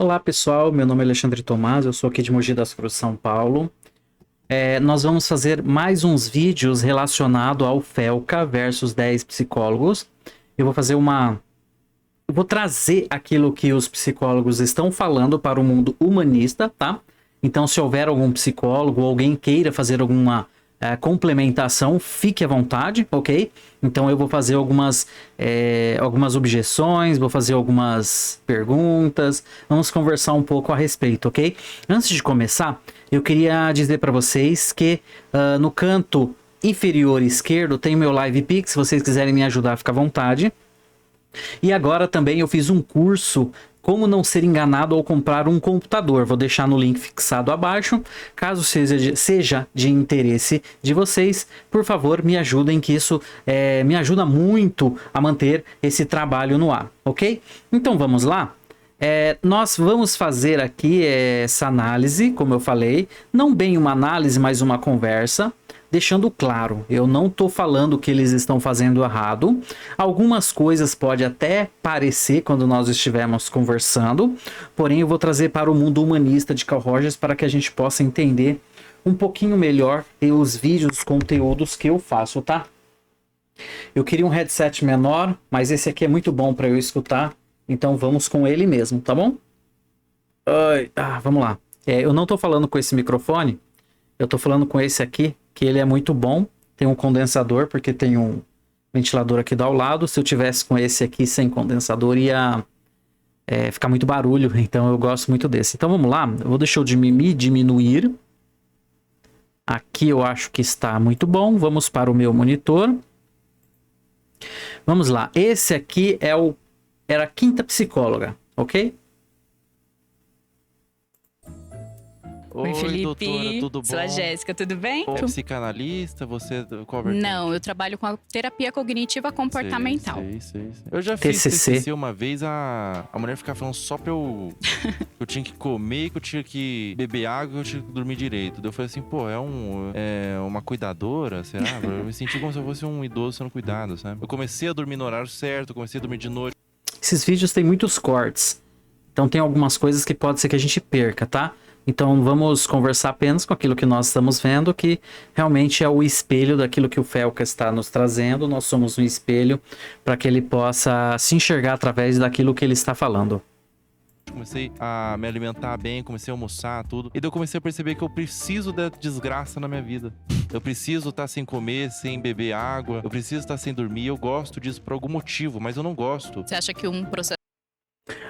Olá pessoal, meu nome é Alexandre Tomás, eu sou aqui de Mogi das Cruzes, São Paulo. Nós vamos fazer mais uns vídeos relacionados ao Felca versus 10 psicólogos. Eu vou fazer Eu vou trazer aquilo que os psicólogos estão falando para o mundo humanista, tá? Então, se houver algum psicólogo ou alguém queira fazer alguma complementação, fique à vontade, ok? Então, eu vou fazer algumas objeções, vou fazer algumas perguntas, vamos conversar um pouco a respeito, ok? Antes de começar, eu queria dizer para vocês que no canto inferior esquerdo tem o meu Live Pix, se vocês quiserem me ajudar, fica à vontade. E agora também eu fiz um curso como não ser enganado ao comprar um computador. Vou deixar no link fixado abaixo. Caso seja de interesse de vocês, por favor, me ajudem, que isso me ajuda muito a manter esse trabalho no ar, ok? Então vamos lá? Nós vamos fazer aqui essa análise, como eu falei. Não bem uma análise, mas uma conversa. Deixando claro, eu não estou falando que eles estão fazendo errado. Algumas coisas pode até parecer quando nós estivermos conversando, porém eu vou trazer para o mundo humanista de Carl Rogers para que a gente possa entender um pouquinho melhor os vídeos, os conteúdos que eu faço, tá? Eu queria um headset menor, mas esse aqui é muito bom para eu escutar, então vamos com ele mesmo, tá bom? Vamos lá. Eu não estou falando com esse microfone, eu estou falando com esse aqui, que ele é muito bom. Tem um condensador, porque tem um ventilador aqui do lado. Se eu tivesse com esse aqui sem condensador, ia ficar muito barulho. Então eu gosto muito desse. Então vamos lá. Eu vou deixar o de me diminuir. Aqui eu acho que está muito bom. Vamos para o meu monitor. Vamos lá. Esse aqui era a quinta psicóloga, ok? Oi, Felipe. Doutora, tudo bom? Sou a Jéssica, tudo bem? É psicanalista? Você qual vertente? Não, eu trabalho com a terapia cognitiva comportamental. Sei. Eu já fiz TCC uma vez, a mulher ficava falando só pra eu... eu tinha que comer, que eu tinha que beber água, que eu tinha que dormir direito. Daí eu falei assim, pô, uma cuidadora, será? Eu me senti como se eu fosse um idoso sendo cuidado, sabe? Eu comecei a dormir no horário certo, comecei a dormir de noite. Esses vídeos têm muitos cortes. Então tem algumas coisas que pode ser que a gente perca, tá? Então vamos conversar apenas com aquilo que nós estamos vendo, que realmente é o espelho daquilo que o Felca está nos trazendo. Nós somos um espelho para que ele possa se enxergar através daquilo que ele está falando. Comecei a me alimentar bem, comecei a almoçar, tudo. E daí eu comecei a perceber que eu preciso da desgraça na minha vida. Eu preciso estar sem comer, sem beber água. Eu preciso estar sem dormir. Eu gosto disso por algum motivo, mas eu não gosto. Você acha que um processo...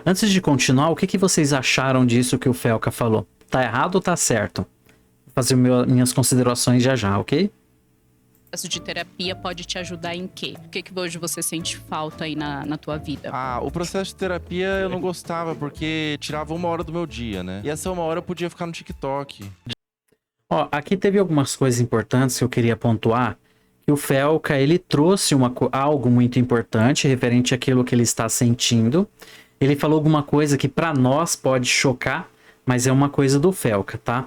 Antes de continuar, o que vocês acharam disso que o Felca falou? Tá errado ou tá certo? Vou fazer minhas considerações já, ok? O processo de terapia pode te ajudar em quê? O que hoje você sente falta aí na tua vida? O processo de terapia eu não gostava, porque tirava 1 hora do meu dia, né? E essa 1 hora eu podia ficar no TikTok. Ó, aqui teve algumas coisas importantes que eu queria pontuar. Que o Felca, ele trouxe algo muito importante referente àquilo que ele está sentindo. Ele falou alguma coisa que para nós pode chocar, mas é uma coisa do Felca, tá?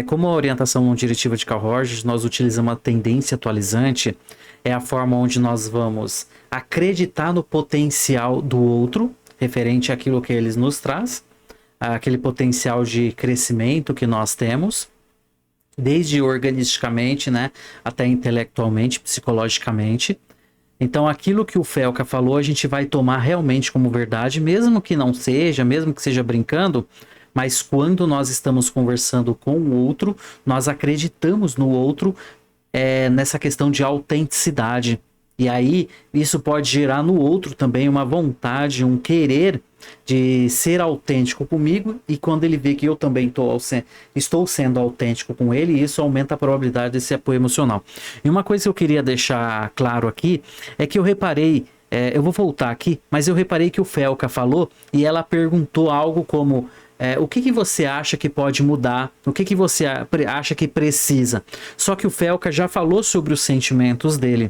Como a orientação não diretiva de Carl Rogers, nós utilizamos a tendência atualizante, é a forma onde nós vamos acreditar no potencial do outro, referente àquilo que eles nos traz, aquele potencial de crescimento que nós temos, desde organisticamente, né, até intelectualmente, psicologicamente. Então aquilo que o Felca falou, a gente vai tomar realmente como verdade, mesmo que não seja, mesmo que seja brincando, mas quando nós estamos conversando com o outro, nós acreditamos no outro nessa questão de autenticidade. E aí, isso pode gerar no outro também uma vontade, um querer de ser autêntico comigo. E quando ele vê que eu também estou sendo autêntico com ele, isso aumenta a probabilidade desse apoio emocional. E uma coisa que eu queria deixar claro aqui é que eu reparei, eu vou voltar aqui, mas eu reparei que o Felca falou e ela perguntou algo como... o que você acha que pode mudar? O que você acha que precisa? Só que o Felca já falou sobre os sentimentos dele.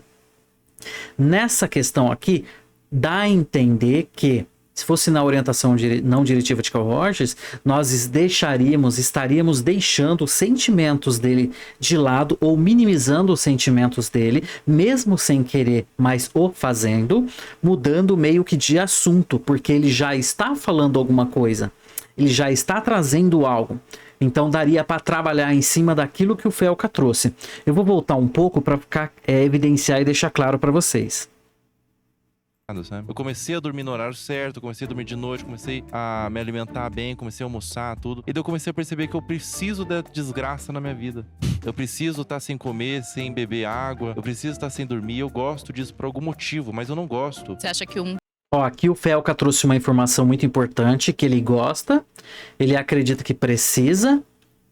Nessa questão aqui, dá a entender que, se fosse na orientação não diretiva de Carl Rogers, nós estaríamos deixando os sentimentos dele de lado ou minimizando os sentimentos dele, mesmo sem querer, mas o fazendo, mudando meio que de assunto, porque ele já está falando alguma coisa. ele já está trazendo algo. Então daria para trabalhar em cima daquilo que o Felca trouxe. Eu vou voltar um pouco para ficar evidenciar e deixar claro para vocês. Sabe? Eu comecei a dormir no horário certo, comecei a dormir de noite, comecei a me alimentar bem, comecei a almoçar, tudo. E daí eu comecei a perceber que eu preciso da desgraça na minha vida. Eu preciso estar sem comer, sem beber água, eu preciso estar sem dormir. Eu gosto disso por algum motivo, mas eu não gosto. Você acha que Ó, aqui o Felca trouxe uma informação muito importante, que ele gosta, ele acredita que precisa,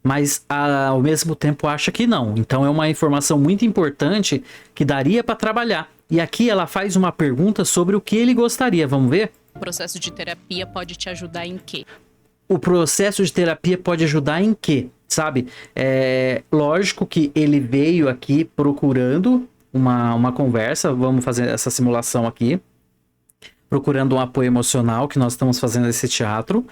mas ao mesmo tempo acha que não. Então é uma informação muito importante que daria para trabalhar. E aqui ela faz uma pergunta sobre o que ele gostaria. Vamos ver? o processo de terapia pode te ajudar em quê? O processo de terapia pode ajudar em quê? Sabe? Lógico que ele veio aqui procurando uma conversa. Vamos fazer essa simulação aqui. Procurando um apoio emocional, que nós estamos fazendo esse teatro.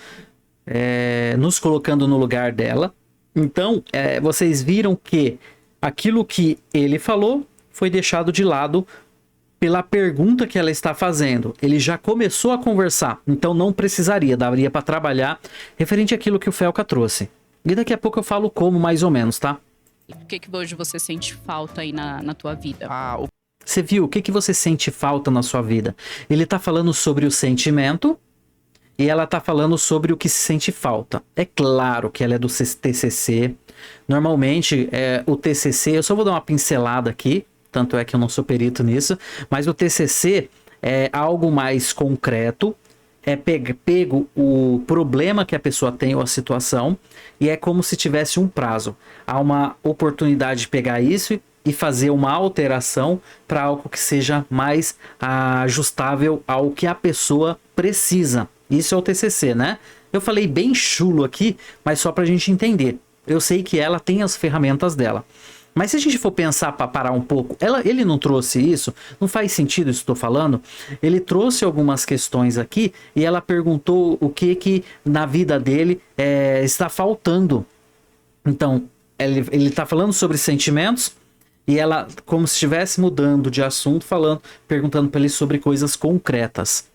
Nos colocando no lugar dela. Então, vocês viram que aquilo que ele falou foi deixado de lado pela pergunta que ela está fazendo. Ele já começou a conversar, então não precisaria, daria para trabalhar referente àquilo que o Felca trouxe. E daqui a pouco eu falo como, mais ou menos, tá? O que hoje você sente falta aí na tua vida? Você viu? O que você sente falta na sua vida? Ele tá falando sobre o sentimento e ela tá falando sobre o que se sente falta. É claro que ela é do TCC. Normalmente, o TCC, eu só vou dar uma pincelada aqui, tanto é que eu não sou perito nisso, mas o TCC é algo mais concreto, pego o problema que a pessoa tem ou a situação, e é como se tivesse um prazo. Há uma oportunidade de pegar isso e fazer uma alteração para algo que seja mais ajustável ao que a pessoa precisa. Isso é o TCC, né? Eu falei bem chulo aqui, mas só para a gente entender. Eu sei que ela tem as ferramentas dela. Mas se a gente for pensar para parar um pouco, ele não trouxe isso, não faz sentido isso que estou falando. Ele trouxe algumas questões aqui e ela perguntou o que na vida dele está faltando. Então, ele está falando sobre sentimentos e ela, como se estivesse mudando de assunto, perguntando para ele sobre coisas concretas.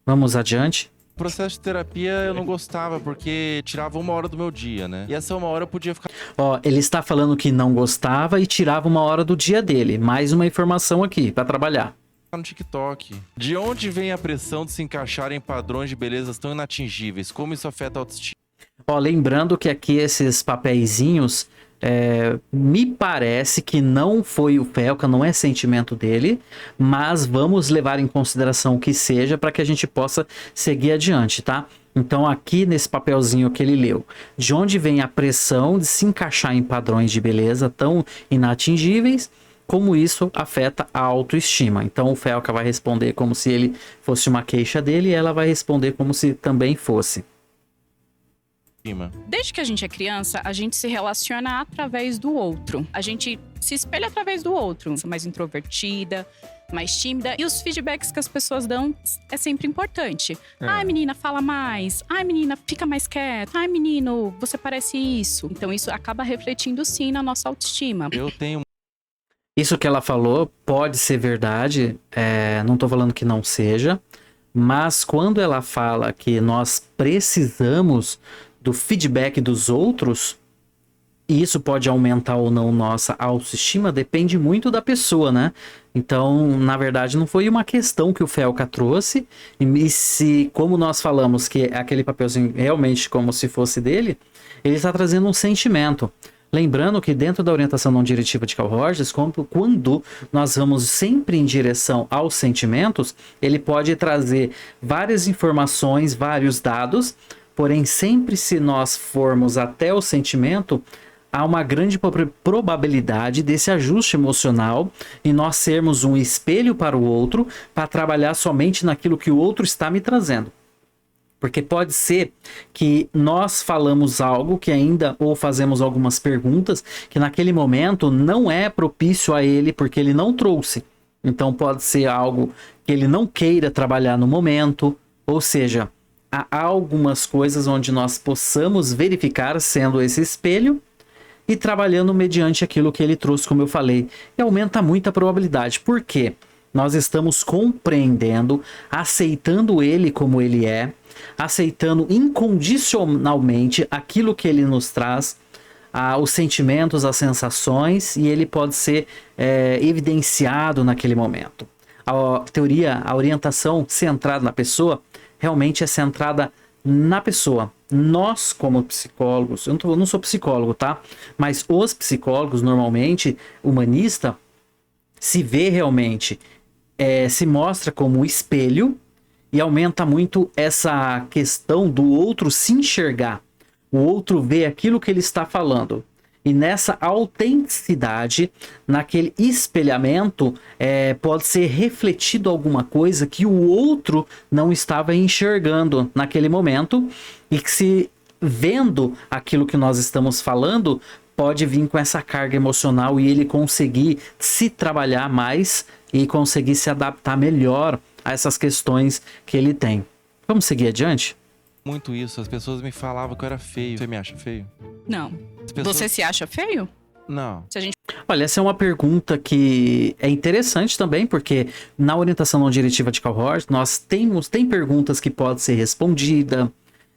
Vamos adiante. O processo de terapia eu não gostava, porque tirava 1 hora do meu dia, né? E essa 1 hora eu podia ficar... Ó, ele está falando que não gostava e tirava 1 hora do dia dele. Mais uma informação aqui, para trabalhar. No TikTok. De onde vem a pressão de se encaixar em padrões de belezas tão inatingíveis? Como isso afeta a autoestima? Ó, lembrando que aqui esses papeizinhos... me parece que não foi o Felca, não é sentimento dele, mas vamos levar em consideração o que seja para que a gente possa seguir adiante, tá? Então aqui nesse papelzinho que ele leu, de onde vem a pressão de se encaixar em padrões de beleza tão inatingíveis, como isso afeta a autoestima. Então o Felca vai responder como se ele fosse uma queixa dele e ela vai responder como se também fosse. Desde que a gente é criança, a gente se relaciona através do outro. A gente se espelha através do outro. Mais introvertida, mais tímida. E os feedbacks que as pessoas dão é sempre importante. Ai, menina, fala mais. Ai, menina, fica mais quieta. Ai, menino, você parece isso. Então isso acaba refletindo sim na nossa autoestima. Eu tenho... Isso que ela falou pode ser verdade. Não tô falando que não seja. Mas quando ela fala que nós precisamos do feedback dos outros, e isso pode aumentar ou não nossa autoestima, depende muito da pessoa, né? Então, na verdade, não foi uma questão que o Felca trouxe, e se, como nós falamos que é aquele papelzinho realmente como se fosse dele, ele está trazendo um sentimento. Lembrando que dentro da orientação não diretiva de Carl Rogers, quando nós vamos sempre em direção aos sentimentos, ele pode trazer várias informações, vários dados. Porém, sempre se nós formos até o sentimento, há uma grande probabilidade desse ajuste emocional e nós sermos um espelho para o outro, para trabalhar somente naquilo que o outro está me trazendo. Porque pode ser que nós falamos algo que ainda, ou fazemos algumas perguntas, que naquele momento não é propício a ele, porque ele não trouxe. Então pode ser algo que ele não queira trabalhar no momento, ou seja... Há algumas coisas onde nós possamos verificar sendo esse espelho e trabalhando mediante aquilo que ele trouxe, como eu falei. E aumenta muito a probabilidade. Por quê? nós estamos compreendendo, aceitando ele como ele é, aceitando incondicionalmente aquilo que ele nos traz, os sentimentos, as sensações, e ele pode ser evidenciado naquele momento. A teoria, a orientação centrada na pessoa, realmente é centrada na pessoa. Nós, como psicólogos, eu não sou psicólogo, tá? Mas os psicólogos, normalmente, humanista, se vê realmente, se mostra como espelho, e aumenta muito essa questão do outro se enxergar. O outro vê aquilo que ele está falando. E nessa autenticidade, naquele espelhamento, pode ser refletido alguma coisa que o outro não estava enxergando naquele momento, e que, se vendo aquilo que nós estamos falando, pode vir com essa carga emocional e ele conseguir se trabalhar mais e conseguir se adaptar melhor a essas questões que ele tem. Vamos seguir adiante? Muito isso. As pessoas me falavam que eu era feio. Você me acha feio? Não. pessoas- Você se acha feio? Não. Se a gente Olha, essa é uma pergunta que é interessante também, porque na orientação não diretiva de Carl nós tem perguntas que podem ser respondidas.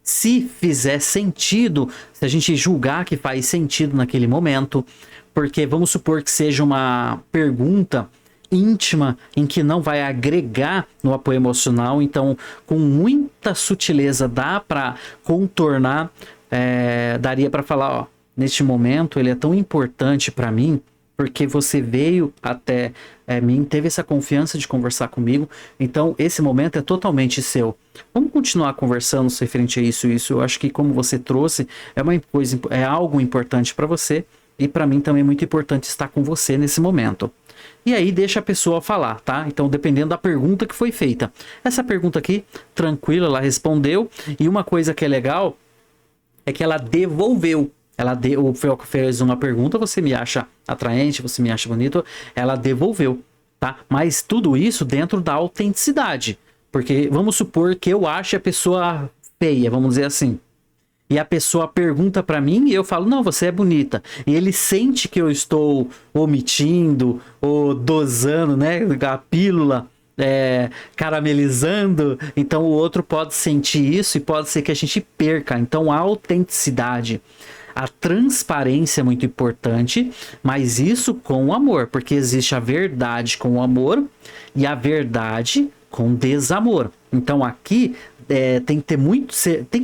Se fizer sentido, se a gente julgar que faz sentido naquele momento, porque vamos supor que seja uma pergunta íntima em que não vai agregar no apoio emocional, então com muita sutileza dá para contornar, daria para falar, ó, neste momento ele é tão importante para mim, porque você veio até mim, teve essa confiança de conversar comigo, então esse momento é totalmente seu. Vamos continuar conversando referente a isso. Eu acho que, como você trouxe, é algo importante para você, e para mim também é muito importante estar com você nesse momento. E aí deixa a pessoa falar, tá? Então, dependendo da pergunta que foi feita. Essa pergunta aqui, tranquila, ela respondeu, e uma coisa que é legal é que ela devolveu. O Felco fez uma pergunta, você me acha atraente, você me acha bonito, ela devolveu, tá? Mas tudo isso dentro da autenticidade, porque vamos supor que eu ache a pessoa feia, vamos dizer assim, e a pessoa pergunta pra mim e eu falo, não, você é bonita, e ele sente que eu estou omitindo ou dosando, né, a pílula, caramelizando, então o outro pode sentir isso e pode ser que a gente perca. Então a autenticidade, a transparência é muito importante, mas isso com amor, porque existe a verdade com amor e a verdade com desamor. Então aqui tem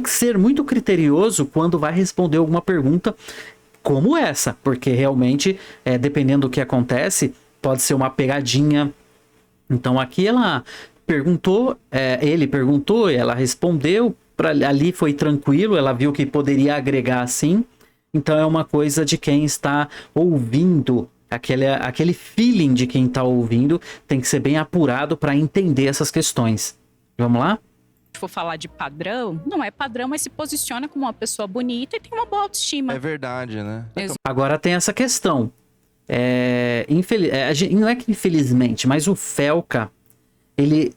que ser muito criterioso quando vai responder alguma pergunta como essa, porque realmente, dependendo do que acontece, pode ser uma pegadinha. Então aqui ela perguntou, ele perguntou, ela respondeu, ali foi tranquilo, ela viu que poderia agregar sim. Então é uma coisa de quem está ouvindo, aquele feeling de quem está ouvindo tem que ser bem apurado para entender essas questões. Vamos lá? for falar de padrão, não é padrão, mas se posiciona como uma pessoa bonita e tem uma boa autoestima. É verdade, né? Agora tem essa questão. Não é que infelizmente, mas o Felca, ele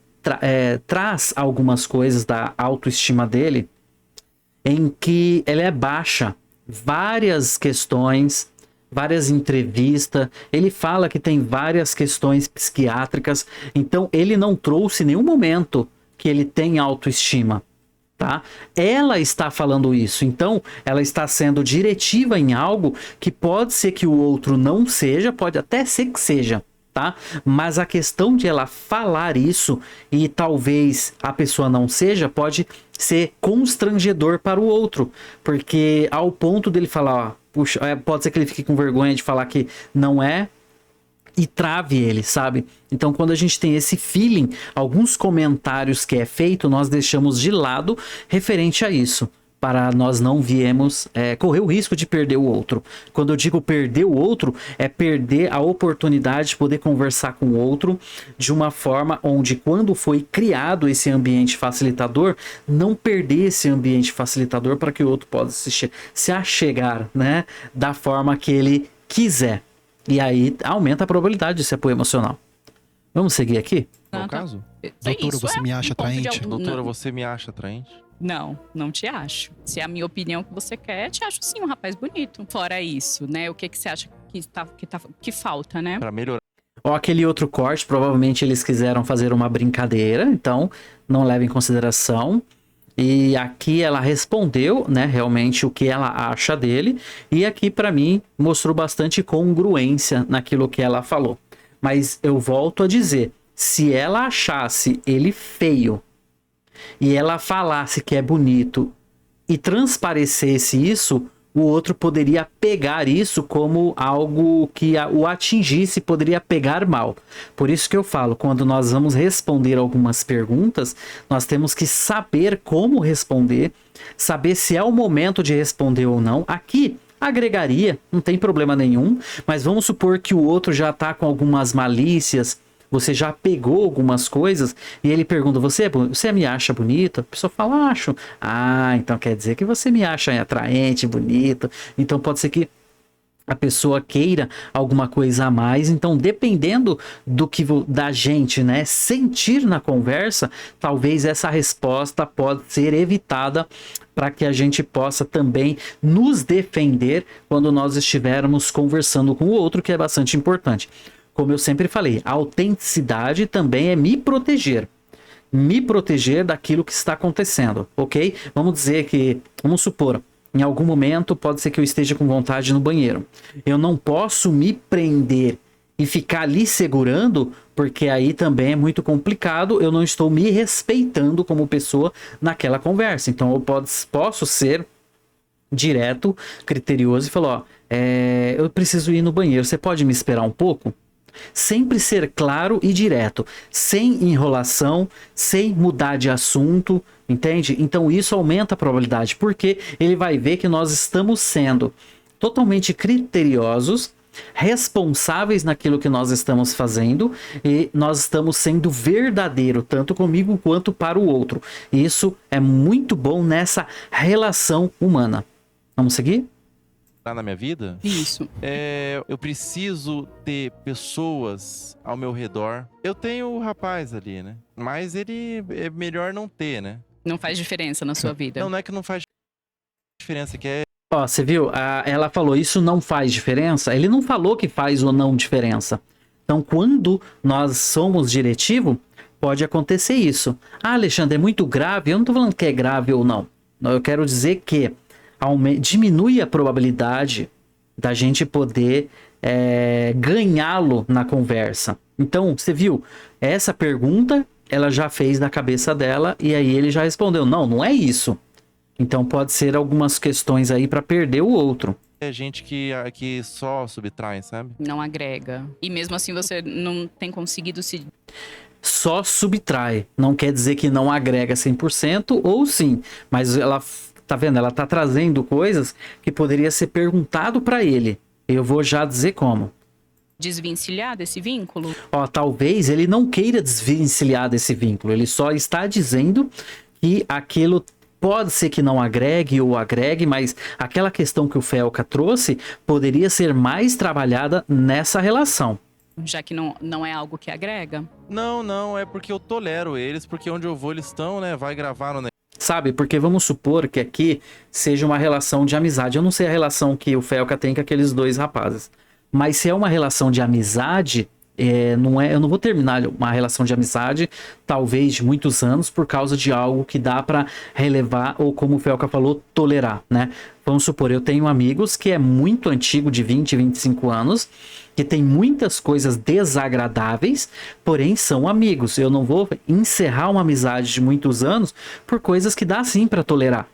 traz algumas coisas da autoestima dele em que ela é baixa. Várias questões, várias entrevistas, ele fala que tem várias questões psiquiátricas, então ele não trouxe em nenhum momento que ele tem autoestima, tá? Ela está falando isso, então ela está sendo diretiva em algo que pode ser que o outro não seja, pode até ser que seja, tá? Mas a questão de ela falar isso e talvez a pessoa não seja, pode ser constrangedor para o outro, porque ao ponto dele falar, ó, puxa, pode ser que ele fique com vergonha de falar que não é e trave ele, sabe? Então quando a gente tem esse feeling, alguns comentários que é feito, nós deixamos de lado referente a isso, para nós não viemos correr o risco de perder o outro. Quando eu digo perder o outro, é perder a oportunidade de poder conversar com o outro de uma forma onde, quando foi criado esse ambiente facilitador, não perder esse ambiente facilitador para que o outro possa se achegar, né, da forma que ele quiser. E aí aumenta a probabilidade de esse apoio emocional. Vamos seguir aqui? Qual o caso? Doutora, você me acha atraente? Doutora, você me acha atraente? Não, não te acho. Se é a minha opinião que você quer, te acho sim um rapaz bonito. Fora isso, né? O que você acha que falta, né? Pra melhorar. Ó, aquele outro corte, provavelmente eles quiseram fazer uma brincadeira, então não leva em consideração. E aqui ela respondeu, né, realmente o que ela acha dele. E aqui, para mim, mostrou bastante congruência naquilo que ela falou. Mas eu volto a dizer, se ela achasse ele feio e ela falasse que é bonito e transparecesse isso, o outro poderia pegar isso como algo que o atingisse, poderia pegar mal. Por isso que eu falo, quando nós vamos responder algumas perguntas, nós temos que saber como responder, saber se é o momento de responder ou não. Aqui, agregaria, não tem problema nenhum, mas vamos supor que o outro já está com algumas malícias, você já pegou algumas coisas e ele pergunta, você me acha bonita? A pessoa fala, acho. Ah, então quer dizer que você me acha atraente, bonita. Então pode ser que a pessoa queira alguma coisa a mais. Então, dependendo do que da gente, né, sentir na conversa, talvez essa resposta pode ser evitada para que a gente possa também nos defender quando nós estivermos conversando com o outro, que é bastante importante. Como eu sempre falei, a autenticidade também é me proteger daquilo que está acontecendo, ok? Vamos supor, em algum momento pode ser que eu esteja com vontade no banheiro. Eu não posso me prender e ficar ali segurando, porque aí também é muito complicado, eu não estou me respeitando como pessoa naquela conversa. Então eu posso ser direto, criterioso e falar, ó, eu preciso ir no banheiro, você pode me esperar um pouco? Sempre ser claro e direto, sem enrolação, sem mudar de assunto, entende? Então isso aumenta a probabilidade, porque ele vai ver que nós estamos sendo totalmente criteriosos, responsáveis naquilo que nós estamos fazendo e nós estamos sendo verdadeiro, tanto comigo quanto para o outro. Isso é muito bom nessa relação humana. Vamos seguir? Na minha vida, isso. Eu preciso ter pessoas ao meu redor. Eu tenho o rapaz ali, né? Mas ele é melhor não ter, né? Não faz diferença na sua vida. Não é que não faz diferença, que é... Ó, você viu? Ela falou, isso não faz diferença. Ele não falou que faz ou não diferença. Então, quando nós somos diretivo, pode acontecer isso. Ah, Alexandre, é muito grave. Eu não tô falando que é grave ou não. Eu quero dizer que diminui a probabilidade da gente poder ganhá-lo na conversa. Então, você viu? Essa pergunta, ela já fez na cabeça dela e aí ele já respondeu, não é isso. Então, pode ser algumas questões aí para perder o outro. É gente que só subtrai, sabe? Não agrega. E mesmo assim, você não tem conseguido se... Só subtrai. Não quer dizer que não agrega 100% ou sim. Mas ela... Tá vendo? Ela tá trazendo coisas que poderia ser perguntado para ele. Eu vou já dizer como. Desvencilhar desse vínculo? Ó, talvez ele não queira desvencilhar desse vínculo. Ele só está dizendo que aquilo pode ser que não agregue ou agregue, mas aquela questão que o Felca trouxe poderia ser mais trabalhada nessa relação. Já que não é algo que agrega? Não, é porque eu tolero eles, porque onde eu vou eles estão, né? Vai gravar no... Sabe, porque vamos supor que aqui seja uma relação de amizade. Eu não sei a relação que o Felca tem com aqueles dois rapazes. Mas se é uma relação de amizade, eu não vou terminar uma relação de amizade, talvez de muitos anos, por causa de algo que dá para relevar, ou como o Felca falou, tolerar, né? Vamos supor, eu tenho amigos que é muito antigo, de 20, 25 anos, que tem muitas coisas desagradáveis, porém são amigos. Eu não vou encerrar uma amizade de muitos anos por coisas que dá sim para tolerar.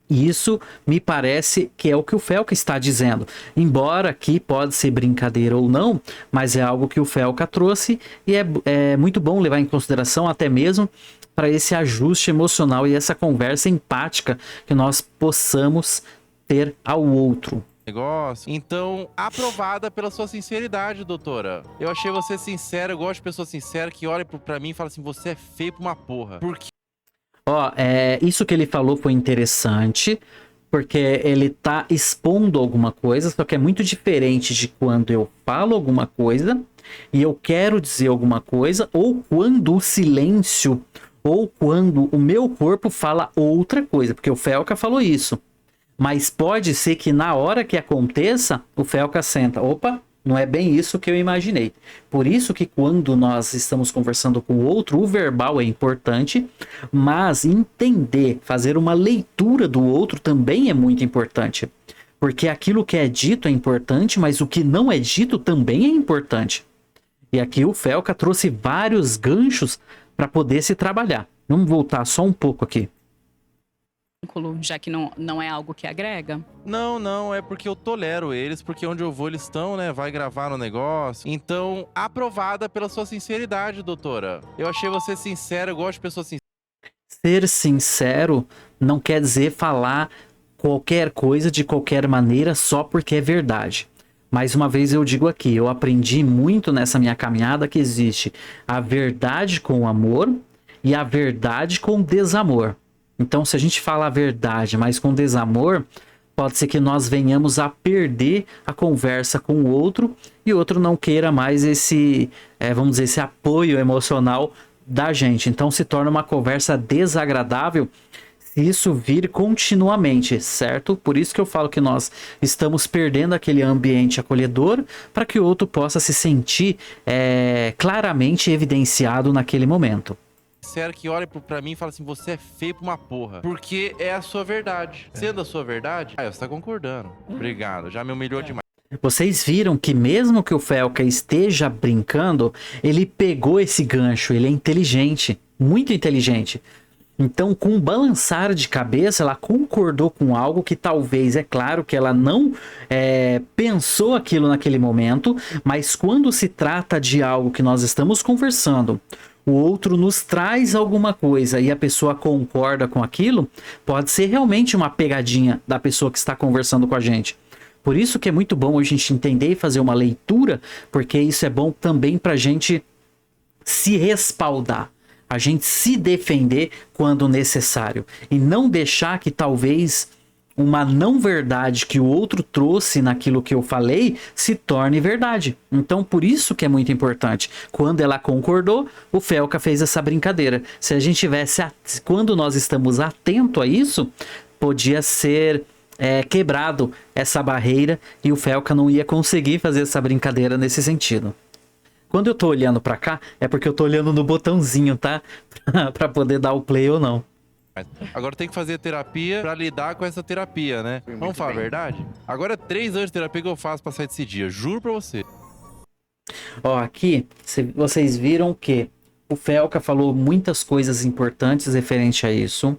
E isso me parece que é o que o Felca está dizendo. Embora aqui pode ser brincadeira ou não, mas é algo que o Felca trouxe e é muito bom levar em consideração até mesmo para esse ajuste emocional e essa conversa empática que nós possamos ter ao outro. Negócio. Então, aprovada pela sua sinceridade, doutora. Eu achei você sincera, eu gosto de pessoa sincera que olha pra mim e fala assim, você é feio pra uma porra. Por quê? Ó, isso que ele falou foi interessante, porque ele tá expondo alguma coisa, só que é muito diferente de quando eu falo alguma coisa e eu quero dizer alguma coisa, ou quando o silêncio, ou quando o meu corpo fala outra coisa, porque o Felca falou isso. Mas pode ser que na hora que aconteça, o Felca senta, opa, Não é bem isso que eu imaginei. Por isso que quando nós estamos conversando com o outro, o verbal é importante, mas entender, fazer uma leitura do outro também é muito importante. Porque aquilo que é dito é importante, mas o que não é dito também é importante. E aqui o Felca trouxe vários ganchos para poder se trabalhar. Vamos voltar só um pouco aqui. Já que não é algo que agrega? Não, é porque eu tolero eles, porque onde eu vou eles estão, né? Vai gravar no negócio. Então, aprovada pela sua sinceridade, doutora. Eu achei você sincera, eu gosto de pessoas sinceras. Ser sincero não quer dizer falar qualquer coisa de qualquer maneira só porque é verdade. Mais uma vez eu digo aqui, eu aprendi muito nessa minha caminhada que existe a verdade com amor e a verdade com desamor. Então, se a gente fala a verdade, mas com desamor, pode ser que nós venhamos a perder a conversa com o outro e o outro não queira mais esse, vamos dizer, esse apoio emocional da gente. Então, se torna uma conversa desagradável se isso vir continuamente, certo? Por isso que eu falo que nós estamos perdendo aquele ambiente acolhedor para que o outro possa se sentir claramente evidenciado naquele momento. Sincero que olha pra mim e fala assim, você é feio pra uma porra. Porque é a sua verdade. Sendo a sua verdade, você tá concordando. Obrigado, já me humilhou demais. Vocês viram que mesmo que o Felca esteja brincando, ele pegou esse gancho, ele é inteligente, muito inteligente. Então, com um balançar de cabeça, ela concordou com algo que talvez, é claro que ela não pensou aquilo naquele momento, mas quando se trata de algo que nós estamos conversando, o outro nos traz alguma coisa e a pessoa concorda com aquilo, pode ser realmente uma pegadinha da pessoa que está conversando com a gente. Por isso que é muito bom a gente entender e fazer uma leitura, porque isso é bom também para a gente se respaldar, a gente se defender quando necessário e não deixar que talvez uma não verdade que o outro trouxe naquilo que eu falei se torne verdade. Então, por isso que é muito importante. Quando ela concordou, o Felca fez essa brincadeira. Se a gente tivesse, quando nós estamos atentos a isso, podia ser quebrado essa barreira e o Felca não ia conseguir fazer essa brincadeira nesse sentido. Quando eu tô olhando pra cá, é porque eu tô olhando no botãozinho, tá? Pra poder dar o play ou não. Agora tem que fazer terapia pra lidar com essa terapia, né? Vamos falar a verdade? Agora é 3 anos de terapia que eu faço pra sair desse dia, juro pra você. Ó, aqui, vocês viram que o Felca falou muitas coisas importantes referente a isso.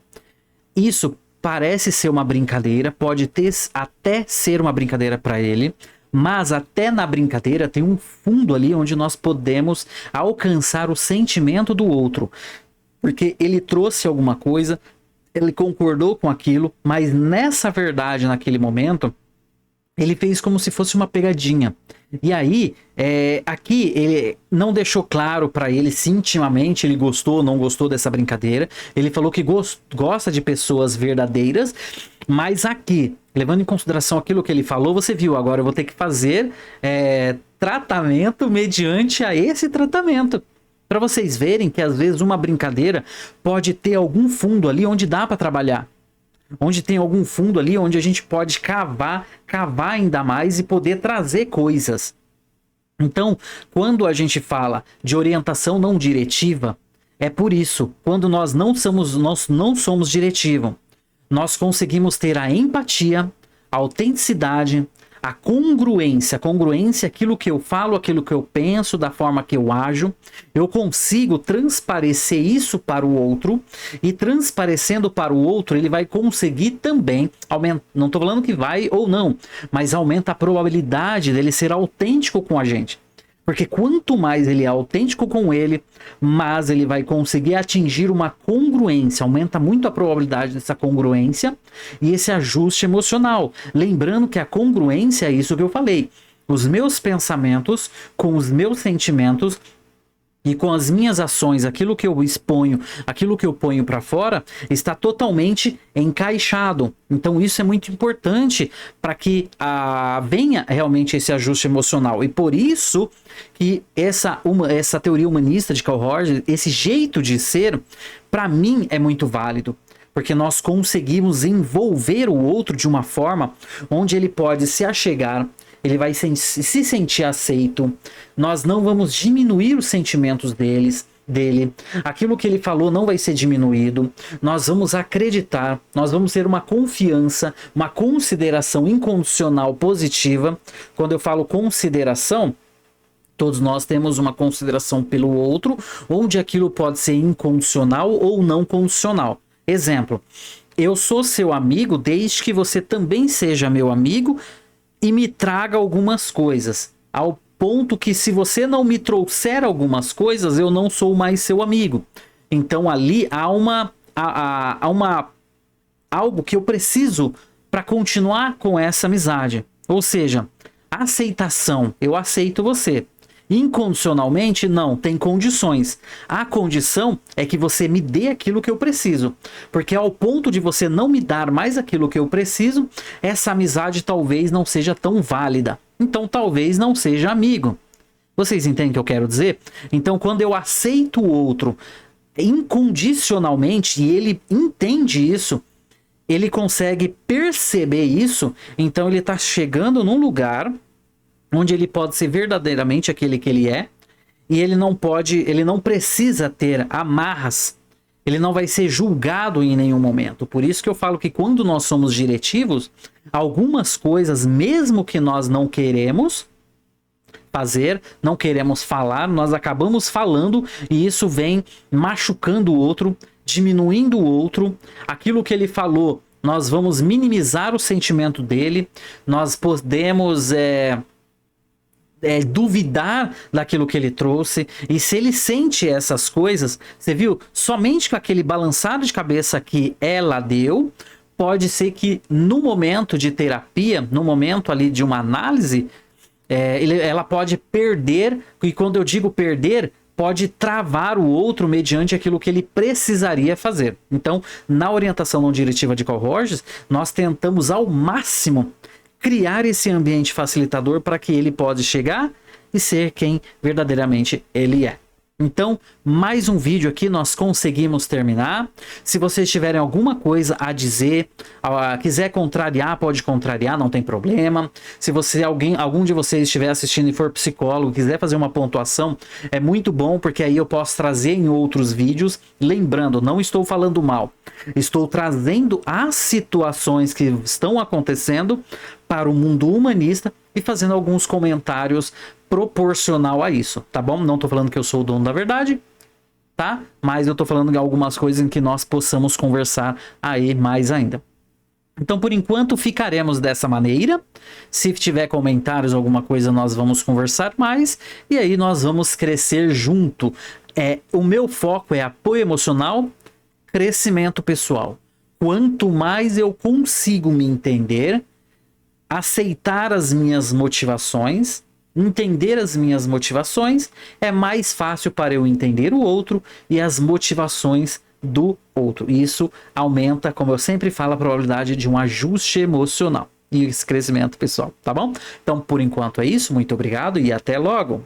Isso parece ser uma brincadeira, pode até ser uma brincadeira pra ele, mas até na brincadeira tem um fundo ali onde nós podemos alcançar o sentimento do outro. Porque ele trouxe alguma coisa, ele concordou com aquilo, mas nessa verdade, naquele momento, ele fez como se fosse uma pegadinha. E aí, aqui, ele não deixou claro para ele se intimamente ele gostou ou não gostou dessa brincadeira. Ele falou que gosta de pessoas verdadeiras, mas aqui, levando em consideração aquilo que ele falou, você viu, agora eu vou ter que fazer tratamento mediante a esse tratamento. Para vocês verem que às vezes uma brincadeira pode ter algum fundo ali onde dá para trabalhar. Onde tem algum fundo ali onde a gente pode cavar ainda mais e poder trazer coisas. Então, quando a gente fala de orientação não diretiva, é por isso, quando nós não somos diretivo, nós conseguimos ter a empatia, a autenticidade, a congruência, aquilo que eu falo, aquilo que eu penso, da forma que eu ajo, eu consigo transparecer isso para o outro, e transparecendo para o outro, ele vai conseguir também aumentar, não estou falando que vai ou não, mas aumenta a probabilidade dele ser autêntico com a gente. Porque quanto mais ele é autêntico com ele, mais ele vai conseguir atingir uma congruência. Aumenta muito a probabilidade dessa congruência e esse ajuste emocional. Lembrando que a congruência é isso que eu falei. Os meus pensamentos com os meus sentimentos e com as minhas ações, aquilo que eu exponho, aquilo que eu ponho para fora, está totalmente encaixado. Então isso é muito importante para que venha realmente esse ajuste emocional. E por isso que essa teoria humanista de Carl Rogers, esse jeito de ser, para mim é muito válido. Porque nós conseguimos envolver o outro de uma forma onde ele pode se achegar, ele vai se sentir aceito. Nós não vamos diminuir os sentimentos dele. Aquilo que ele falou não vai ser diminuído. Nós vamos acreditar, nós vamos ter uma confiança, uma consideração incondicional positiva. Quando eu falo consideração, todos nós temos uma consideração pelo outro, onde aquilo pode ser incondicional ou não condicional. Exemplo, eu sou seu amigo desde que você também seja meu amigo e me traga algumas coisas. Ao ponto que se você não me trouxer algumas coisas, eu não sou mais seu amigo. Então ali há algo que eu preciso para continuar com essa amizade. Ou seja, aceitação, eu aceito você. Incondicionalmente, não, tem condições. A condição é que você me dê aquilo que eu preciso. Porque ao ponto de você não me dar mais aquilo que eu preciso, essa amizade talvez não seja tão válida. Então talvez não seja amigo. Vocês entendem o que eu quero dizer? Então quando eu aceito o outro incondicionalmente e ele entende isso, ele consegue perceber isso, então ele está chegando num lugar onde ele pode ser verdadeiramente aquele que ele é, e ele não precisa ter amarras, ele não vai ser julgado em nenhum momento. Por isso que eu falo que quando nós somos diretivos, algumas coisas, mesmo que nós não queremos fazer, não queremos falar, nós acabamos falando, e isso vem machucando o outro, diminuindo o outro. Aquilo que ele falou, nós vamos minimizar o sentimento dele, nós podemos duvidar daquilo que ele trouxe. E se ele sente essas coisas, você viu, somente com aquele balançado de cabeça que ela deu, pode ser que no momento de terapia, no momento ali de uma análise, ela pode perder, e quando eu digo perder, pode travar o outro mediante aquilo que ele precisaria fazer. Então, na orientação não diretiva de Carl Rogers, nós tentamos ao máximo criar esse ambiente facilitador para que ele possa chegar e ser quem verdadeiramente ele é. Então, mais um vídeo aqui, nós conseguimos terminar. Se vocês tiverem alguma coisa a dizer, quiser contrariar, pode contrariar, não tem problema. Se algum de vocês estiver assistindo e for psicólogo, quiser fazer uma pontuação, é muito bom, porque aí eu posso trazer em outros vídeos. Lembrando, não estou falando mal, estou trazendo as situações que estão acontecendo para o mundo humanista e fazendo alguns comentários proporcional a isso, tá bom? Não tô falando que eu sou o dono da verdade, tá? Mas eu tô falando de algumas coisas em que nós possamos conversar aí mais ainda. Então, por enquanto, ficaremos dessa maneira. Se tiver comentários, alguma coisa, nós vamos conversar mais. E aí nós vamos crescer junto. O meu foco é apoio emocional, crescimento pessoal. Quanto mais eu consigo me entender, aceitar as minhas motivações, entender as minhas motivações, é mais fácil para eu entender o outro e as motivações do outro. E isso aumenta, como eu sempre falo, a probabilidade de um ajuste emocional e esse crescimento pessoal, tá bom? Então, por enquanto é isso. Muito obrigado e até logo!